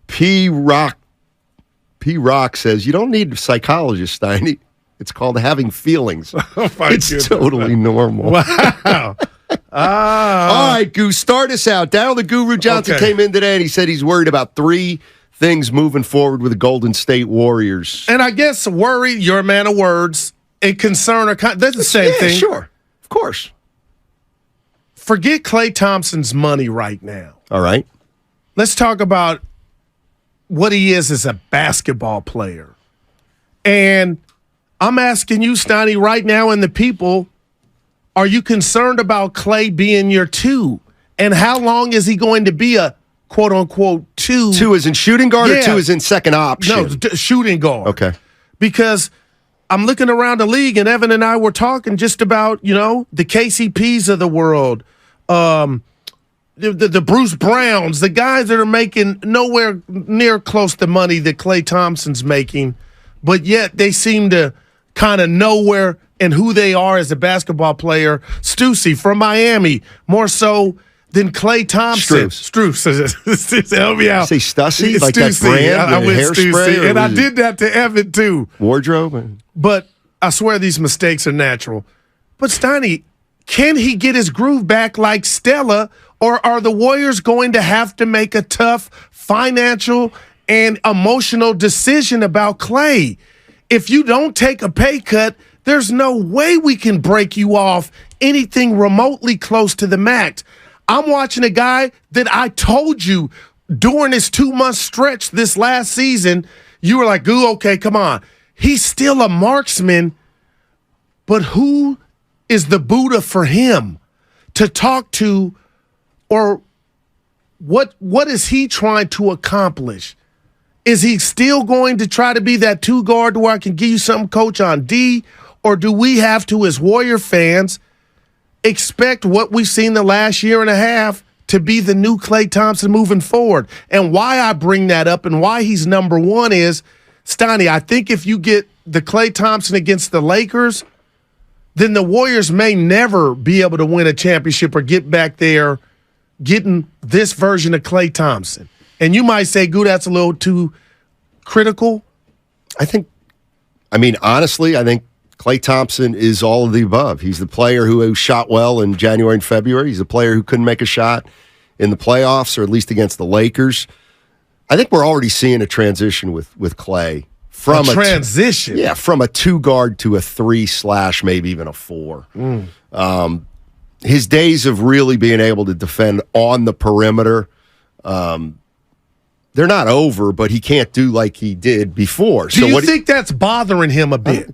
P Rock says, you don't need a psychologist, Steiny. It's called having feelings. It's totally normal. Wow. All right, Goose, start us out. Daryl the Guru Johnson came in today, and he said he's worried about three things moving forward with the Golden State Warriors. And I guess worry, you're a man of words, and concern, that's the same thing. Sure. Of course. Forget Klay Thompson's money right now. All right. Let's talk about what he is as a basketball player. And I'm asking you, Steiny, right now, and the people, are you concerned about Klay being your two? And how long is he going to be a quote-unquote two? Two is in shooting guard or two is in second option? No, shooting guard. Okay. Because I'm looking around the league, and Evan and I were talking just about, the KCPs of the world, the Bruce Browns, the guys that are making nowhere near close to money that Klay Thompson's making, but yet they seem to kind of know where and who they are as a basketball player. Stussy from Miami, more so than Klay Thompson. Strus. Help me out. Say Stussy? Like Stussy. that brand? I went Stussy. And I it did that to Evan, too. Wardrobe? But I swear these mistakes are natural. But Steiny, can he get his groove back like Stella, or are the Warriors going to have to make a tough financial and emotional decision about Klay? If you don't take a pay cut, there's no way we can break you off anything remotely close to the max. I'm watching a guy that I told you during his 2-month stretch this last season, you were like, "Ooh, okay, come on." He's still a marksman, but who is the Buddha for him to talk to, or what is he trying to accomplish? Is he still going to try to be that two guard where I can give you something, coach, on D? Or do we have to, as Warrior fans, expect what we've seen the last year and a half to be the new Klay Thompson moving forward? And why I bring that up and why he's number one is, Steiny, I think if you get the Klay Thompson against the Lakers, then the Warriors may never be able to win a championship or get back there getting this version of Klay Thompson. And you might say, "Goo, that's a little too critical." Honestly, I think Klay Thompson is all of the above. He's the player who shot well in January and February. He's the player who couldn't make a shot in the playoffs, or at least against the Lakers. I think we're already seeing a transition with Klay. From a transition? From a two guard to a 3/ maybe even a 4. His days of really being able to defend on the perimeter, they're not over, but he can't do like he did before. Do you think that's bothering him a bit?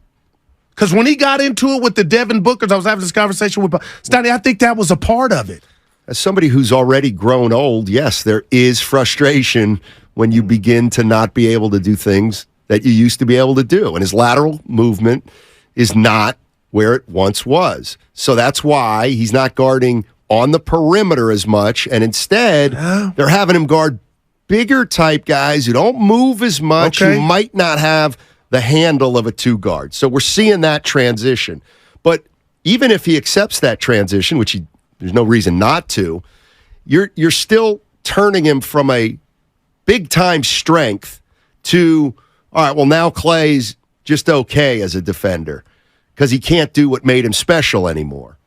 Because when he got into it with the Devin Bookers, I was having this conversation with Steiny, I think that was a part of it. As somebody who's already grown old, yes, there is frustration when you begin to not be able to do things that you used to be able to do. And his lateral movement is not where it once was. So that's why he's not guarding on the perimeter as much, and instead they're having him guard bigger type guys who don't move as much, who might not have the handle of a two guard. So we're seeing that transition. But even if he accepts that transition, which there's no reason not to, you're still turning him from a big-time strength to, all right, well, now Klay's just okay as a defender because he can't do what made him special anymore,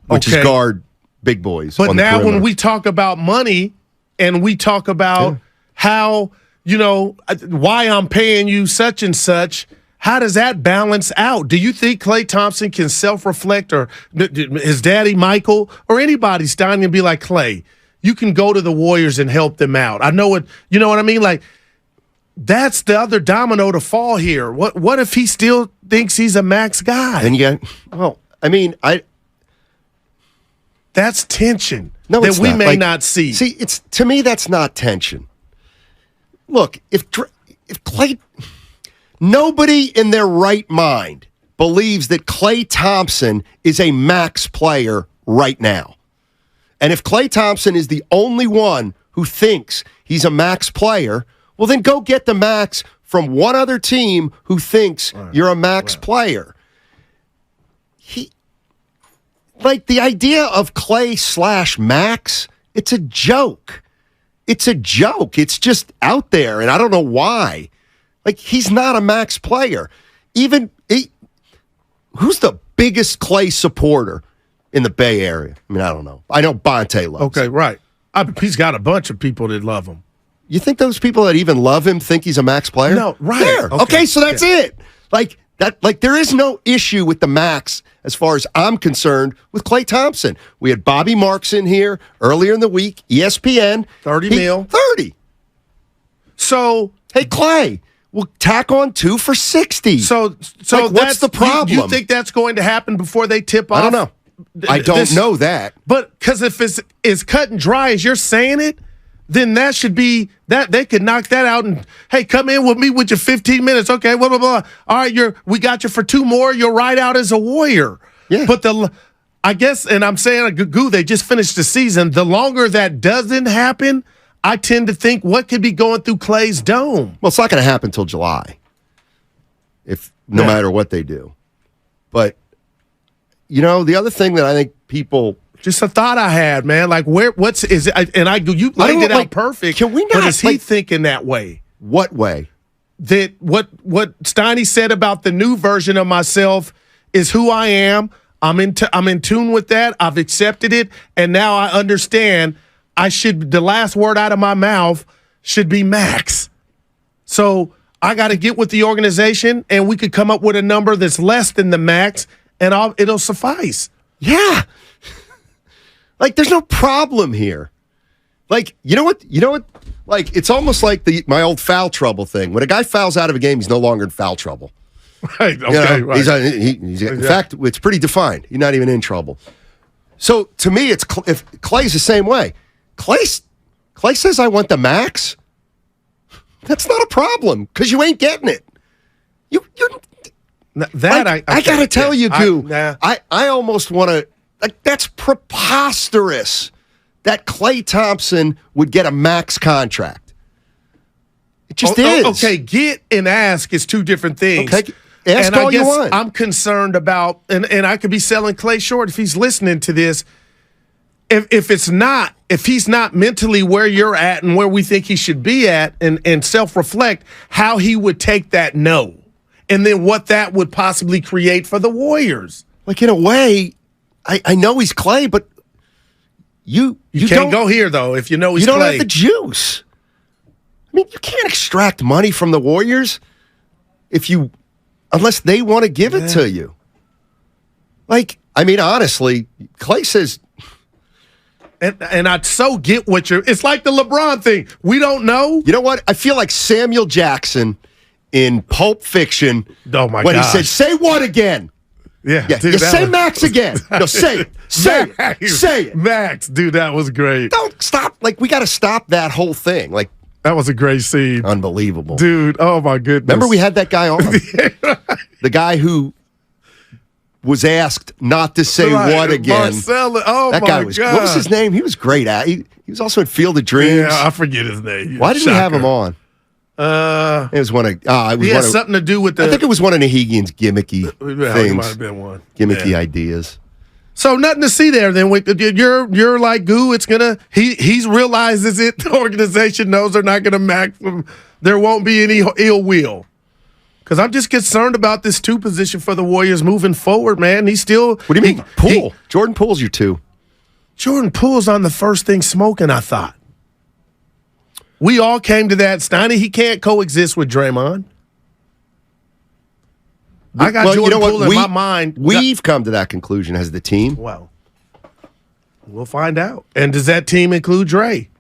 which is guard big boys. But now when we talk about money and we talk about how, why I'm paying you such and such, how does that balance out? Do you think Klay Thompson can self-reflect, or his daddy, Michael, or anybody, Steiny, and be like, "Klay, you can go to the Warriors and help them out"? I know it, you know what I mean? Like, that's the other domino to fall here. What if he still thinks he's a max guy? And that's tension that we may not see. See, to me, that's not tension. Look, if Klay, nobody in their right mind believes that Klay Thompson is a max player right now. And if Klay Thompson is the only one who thinks he's a max player, well, then go get the max from one other team who thinks you're a max player. The idea of Klay /max It's a joke. It's a joke. It's just out there, and I don't know why. Like, he's not a max player. Who's the biggest Klay supporter in the Bay Area? I mean, I don't know. I know Bonte loves Okay, him. right. He's got a bunch of people that love him. You think those people that even love him think he's a max player? No, right. There. Okay, so that's it. Like there is no issue with the max as far as I'm concerned with Klay Thompson. We had Bobby Marks in here earlier in the week, ESPN. 30 mil. 30. So, hey, Klay, we'll tack on 2 for 60. So like, what's the problem? You think that's going to happen before they tip off? I don't know. I don't know that. But because if it's as cut and dry as you're saying it, then that should be that they could knock that out and, hey, come in with me with your 15 minutes. Okay, blah, blah, blah. All right, we got you for 2 more. You'll ride out as a Warrior. Yeah. But I guess, and I'm saying, they just finished the season. The longer that doesn't happen, I tend to think what could be going through Klay's dome. Well, it's not going to happen until July, no matter what they do. But, the other thing that I think people... Just a thought I had, man. Like, you laid it out perfect. Can we not? But is he thinking that way? What way? That what Steiny said about the new version of myself is who I am. I'm in tune with that. I've accepted it, and now I understand. The last word out of my mouth should be max. So I got to get with the organization, and we could come up with a number that's less than the max, and it'll suffice. Yeah. Like, there's no problem here. Like, you know what? Like, it's almost like my old foul trouble thing. When a guy fouls out of a game, he's no longer in foul trouble. Right. Okay. Right. In fact, it's pretty defined. He's not even in trouble. So to me, if Klay's the same way. Klay says, I want the max. That's not a problem because you ain't getting it. I got to tell you, Goo. I almost want to. Like, that's preposterous that Klay Thompson would get a max contract. It just is. Okay, get and ask is 2 different things. Okay, ask all you want. I'm concerned about, and I could be selling Klay short if he's listening to this. If he's not mentally where you're at and where we think he should be at and self-reflect, how he would take that no. And then what that would possibly create for the Warriors. Like, in a way... I know he's Klay, but you can't go here, though, if you know he's Klay. You don't have the juice. I mean, you can't extract money from the Warriors unless they want to give it to you. Like, I mean, honestly, Klay says... And I so get what it's like the LeBron thing. We don't know. You know what? I feel like Samuel Jackson in Pulp Fiction when he said, say what again? Yeah. Dude, you say max again. No, say it. Say it. Max, dude, that was great. Don't stop. Like, we got to stop that whole thing. Like, that was a great scene. Unbelievable. Dude, oh my goodness. Remember we had that guy on? The guy who was asked not to say what again. Marcelo. Oh, that guy was. What was his name? He was great at. He was also in Field of Dreams. Yeah, I forget his name. Why did we have him on? It was one of. He had something to do with the. I think it was one of Nahigian's gimmicky things. It might have been one. Gimmicky ideas. So nothing to see there. Then you're like, Goo. It's gonna. He realizes it. The organization knows they're not gonna max him. There won't be any ill will. Because I'm just concerned about this 2 position for the Warriors moving forward, man. He's still. What do you mean? Poole. Jordan Poole's your 2. Jordan Poole's on the first thing smoking, I thought. We all came to that. Steiny, he can't coexist with Draymond. I got Jordan Poole in my mind. We've come to that conclusion as the team. Well, we'll find out. And does that team include Dre?